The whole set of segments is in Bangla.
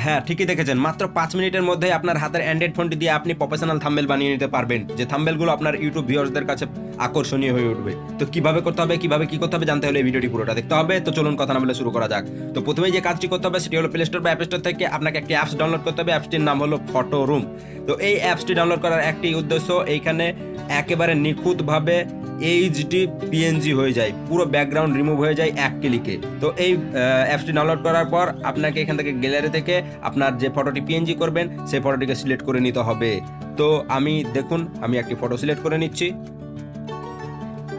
হ্যাঁ, ঠিকই দেখেছেন। মাত্র ৫ মিনিটের মধ্যেই আপনার হাতের অ্যান্ড্রয়েড ফোনটি দিয়ে আপনি প্রফেশনাল থাম্বনেল বানিয়ে নিতে পারবেন। যে থাম্বনেলগুলো আপনার ইউটিউব ভিউয়ার্সদের কাছে আকর্ষণীয় হয়ে উঠবে। তো কিভাবে করতে হবে, কিভাবে কি করতে হবে জানতে হলে এই ভিডিওটি পুরোটা দেখতে হবে। তো চলুন কথা না বলে শুরু করা যাক। তো প্রথমেই যে কাজটি করতে হবে সেটি হলো প্লে স্টোর বা অ্যাপ স্টোর থেকে আপনাকে একটি অ্যাপস ডাউনলোড করতে হবে। অ্যাপসটির নাম হলো ফটো রুম। তো এই অ্যাপসটি ডাউনলোড করার একটি উদ্দেশ্য, এইখানে একেবারে নিখুঁতভাবে এইচডি পিএনজি হয়ে যায়, পুরো ব্যাকগ্রাউন্ড রিমুভ হয়ে যায় এক ক্লিকে। তো এই অ্যাপসটি ডাউনলোড করার পর আপনাকে এখান থেকে গ্যালারি থেকে আপনার যে ফটোটি পিএনজি করবেন সেই ফটোটিকে সিলেক্ট করে নিতে হবে। তো দেখুন আমি একটি ফটো সিলেক্ট করে নিচ্ছি।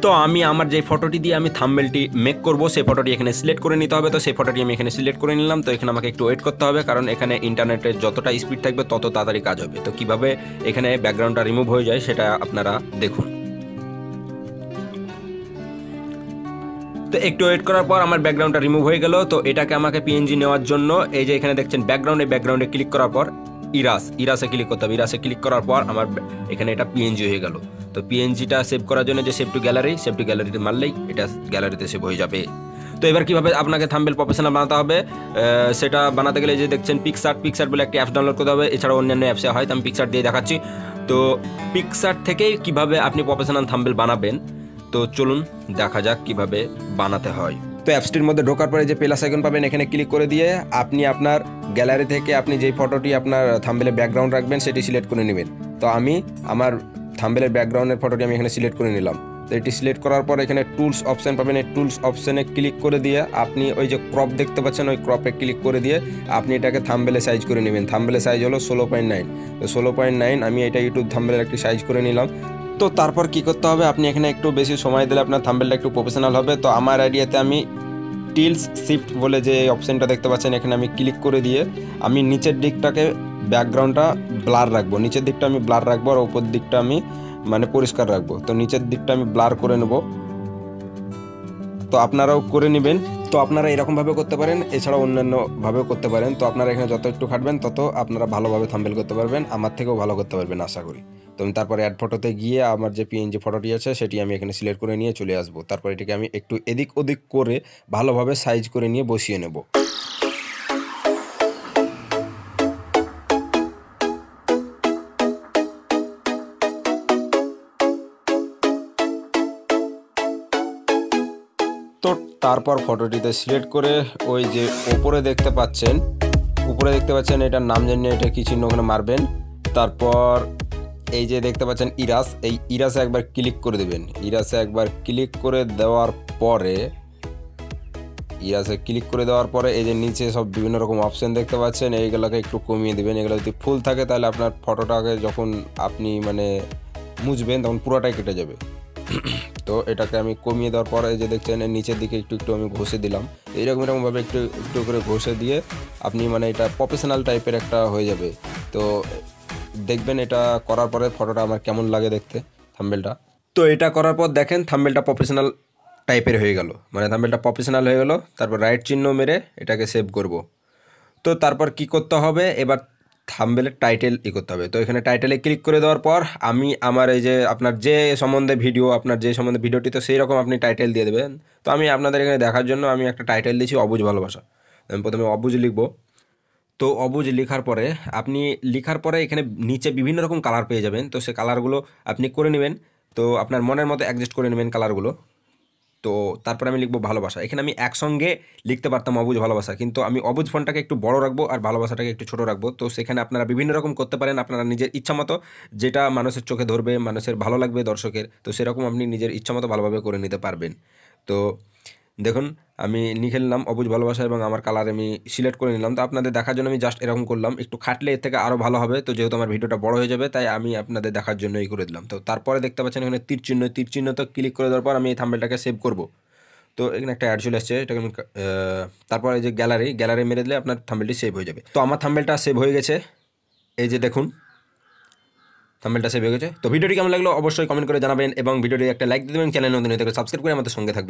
তো আমি আমার যে ফটোটি দিয়ে আমি থাম্বনেলটি মেক করব সেই ফটোটি এখানে সিলেক্ট করে নিতে হবে। তো সেই ফটোটি আমি এখানে সিলেক্ট করে নিলাম। তো এখানে আমাকে একটু ওয়েট করতে হবে, কারণ এখানে ইন্টারনেটের যতটা স্পিড থাকবে তত তাড়াতাড়ি কাজ হবে। তো কিভাবে এখানে ব্যাকগ্রাউন্ডটা রিমুভ হয়ে যায় সেটা আপনারা দেখুন। তো একটু ওয়েট করার পর আমার ব্যাকগ্রাউন্ডটা রিমুভ হয়ে গেল। তো এটাকে আমাকে পিএনজি নেওয়ার জন্য এই যে এখানে দেখছেন ব্যাকগ্রাউন্ডে ক্লিক করার পর ইরাসে ক্লিক করতে হবে। ইরাসে ক্লিক করার পর আমার এখানে এটা পিএনজি হয়ে গেল। তো পিএনজিটা সেভ করার জন্য যে সেভ টু গ্যালারিতে মারলেই এটা গ্যালারিতে সেভ হয়ে যাবে। তো এবার কিভাবে আপনাকে থাম্বনেল প্রফেশনাল বানাতে হবে সেটা বানাতে গেলে যে দেখছেন পিকসার্ট বলে একটা অ্যাপস ডাউনলোড করতে হবে। এছাড়াও অন্যান্য অ্যাপসে হয়, তো আমি পিকসার্ট দিয়ে দেখাচ্ছি। তো পিকসার্ট থেকেই কিভাবে আপনি প্রফেশনাল থাম্বনেল বানাবেন, তো চলুন দেখা যাক কিভাবে বানাতে হয়। তো অ্যাপসটির মধ্যে ঢোকার পরে যে প্লাস আইকন পাবেন এখানে ক্লিক করে দিয়ে আপনি আপনার গ্যালারি থেকে আপনি যেই ফটোটি আপনার থাম্বনেলের ব্যাকগ্রাউন্ড রাখবেন সেটি সিলেক্ট করে নেবেন। তো আমি আমার থাম্বনেলের ব্যাকগ্রাউন্ডের ফটোটি আমি এখানে সিলেক্ট করে নিলাম। তো এটি সিলেক্ট করার পর এখানে টুলস অপশান পাবেন। এই টুলস অপশানে ক্লিক করে দিয়ে আপনি ওই যে ক্রপ দেখতে পাচ্ছেন ওই ক্রপে ক্লিক করে দিয়ে আপনি এটাকে থাম্বনেলে সাইজ করে নেবেন। থাম্বনেলের সাইজ হলো 16.9। তো 16.9 আমি এটা ইউটিউব থাম্বনেলের একটি সাইজ করে নিলাম। তো তারপর কি করতে হবে, আপনি এখানে একটু বেশি সময় দিলে আপনার থাম্বনেলটা একটু প্রফেশনাল হবে। তো আমার আইডিয়াতে আমি টিলস শিফট বলে যে অপশানটা দেখতে পাচ্ছেন এখানে আমি ক্লিক করে দিয়ে আমি নিচের দিকটাকে ব্যাকগ্রাউন্ডটা ব্লার রাখবো। নিচের দিকটা আমি ব্লার রাখবো আর উপর দিকটা আমি মানে পরিষ্কার রাখবো। তো নিচের দিকটা আমি ব্লার করে নেব। তো আপনারাও করে নেবেন। তো আপনারা এরকমভাবে করতে পারেন, এছাড়াও অন্যান্যভাবেও করতে পারেন। তো আপনারা এখানে যত একটু খাটবেন তত আপনারা ভালোভাবে থাম্বনেল করতে পারবেন, আমার থেকেও ভালো করতে পারবেন আশা করি। তো আমি তারপরে অ্যাড ফটোতে গিয়ে আমার যে পিএনজি ফটোটি আছে সেটি আমি এখানে সিলেক্ট করে নিয়ে চলে আসবো। তারপর এটিকে আমি একটু এদিক ওদিক করে ভালোভাবে সাইজ করে নিয়ে বসিয়ে নেব। তো তারপর ফটোটিতে সিলেক্ট করে ওই যে উপরে দেখতে পাচ্ছেন এটার নাম জানিয়ে এটা কি চিহ্ন ওখানে মারবেন। তারপর এই যে দেখতে পাচ্ছেন এই ইরাসে একবার ক্লিক করে দেবেন। ইরাসে ক্লিক করে দেওয়ার পরে এই যে নিচে সব বিভিন্ন রকম অপশন দেখতে পাচ্ছেন, এইগুলোকে একটু কমিয়ে দেবেন। এগুলো যদি ফুল থাকে তাহলে আপনার ফটোটাকে যখন আপনি মানে মুছবেন তখন পুরোটাই কেটে যাবে। তো এটাকে আমি কমিয়ে দেওয়ার পরে এই যে দেখছেন এর নিচের দিকে একটু আমি ঘষে দিলাম। এরকমভাবে একটু করে ঘষে দিয়ে আপনি মানে এটা প্রফেশনাল টাইপের একটা হয়ে যাবে। তো দেখবেন এটা করার পরে ফটোটা আমার কেমন লাগে দেখতে থাম্বনেলটা। তো এটা করার পর দেখেন থাম্বনেলটা প্রফেশনাল টাইপের হয়ে গেল, মানে থাম্বনেলটা প্রফেশনাল হয়ে গেল। তারপর রাইট চিহ্ন মেরে এটাকে সেভ করব। তো তারপর কি করতে হবে, এবার থাম্বনেলের টাইটেল করতে হবে। তো এখানে টাইটেলে ক্লিক করে দেওয়ার পর আমি আমার এই যে আপনার যে সম্বন্ধে ভিডিওটি তো সেই রকম আপনি টাইটেল দিয়ে দেবেন। তো আমি আপনাদের এখানে দেখার জন্য আমি একটা টাইটেল দিয়েছি অবুঝ ভালোবাসা। আমি প্রথমে অবুঝ লিখব। তো অবুঝ লেখার পরে এখানে নিচে বিভিন্ন রকম কালার পেয়ে যাবেন। তো সেই কালারগুলো আপনি করে নেবেন। তো আপনার মনের মতো অ্যাডজাস্ট করে নেবেন কালারগুলো। তো তারপরে আমি লিখবো ভালোবাসা। এখানে আমি একসঙ্গে লিখতে পারতাম অবুঝ ভালোবাসা, কিন্তু আমি অবুঝ ফন্টটাকে একটু বড় রাখবো আর ভালোবাসাটাকে একটু ছোট রাখবো। তো সেখানে আপনারা বিভিন্ন রকম করতে পারেন আপনারা নিজের ইচ্ছা মতো, যেটা মানুষের চোখে ধরবে, মানুষের ভালো লাগবে দর্শকের। তো সেরকম আপনি নিজের ইচ্ছা মতো ভালোভাবে করে নিতে পারবেন। তো দেখুন আমি লিখে নিলাম অবুঝ ভালোবাসা এবং আমার কালার আমি সিলেক্ট করে নিলাম। তো আপনাদের দেখার জন্য আমি জাস্ট এরকম করলাম, একটু খাটলে এর থেকে আরও ভালো হবে। তো যেহেতু আমার ভিডিওটা বড় হয়ে যাবে তাই আমি আপনাদের দেখার জন্যই করে দিলাম। তো তারপরে দেখতে পাচ্ছেন এখানে তীর চিহ্ন তো ক্লিক করে দেওয়ার পর আমি এই থাম্বনেলটাকে সেভ করব। তো এখানে একটা অ্যাড চলে আসছে, এটাকে আমি তারপর এই যে গ্যালারি মেরে দিলে আপনার থাম্বনেলটি সেভ হয়ে যাবে। তো আমার থাম্বনেলটা সেভ হয়ে গেছে, এই যে দেখুন থাম্বনেলটা সেভ হয়ে গেছে। তো ভিডিওটি কেমন লাগলো অবশ্যই কমেন্ট করে জানাবেন এবং ভিডিওটি একটা লাইক দিয়ে দেবেন। চ্যানেল নতুন হয়ে থাকলে সাবস্ক্রাইব করে আমাদের সঙ্গে থাকবেন।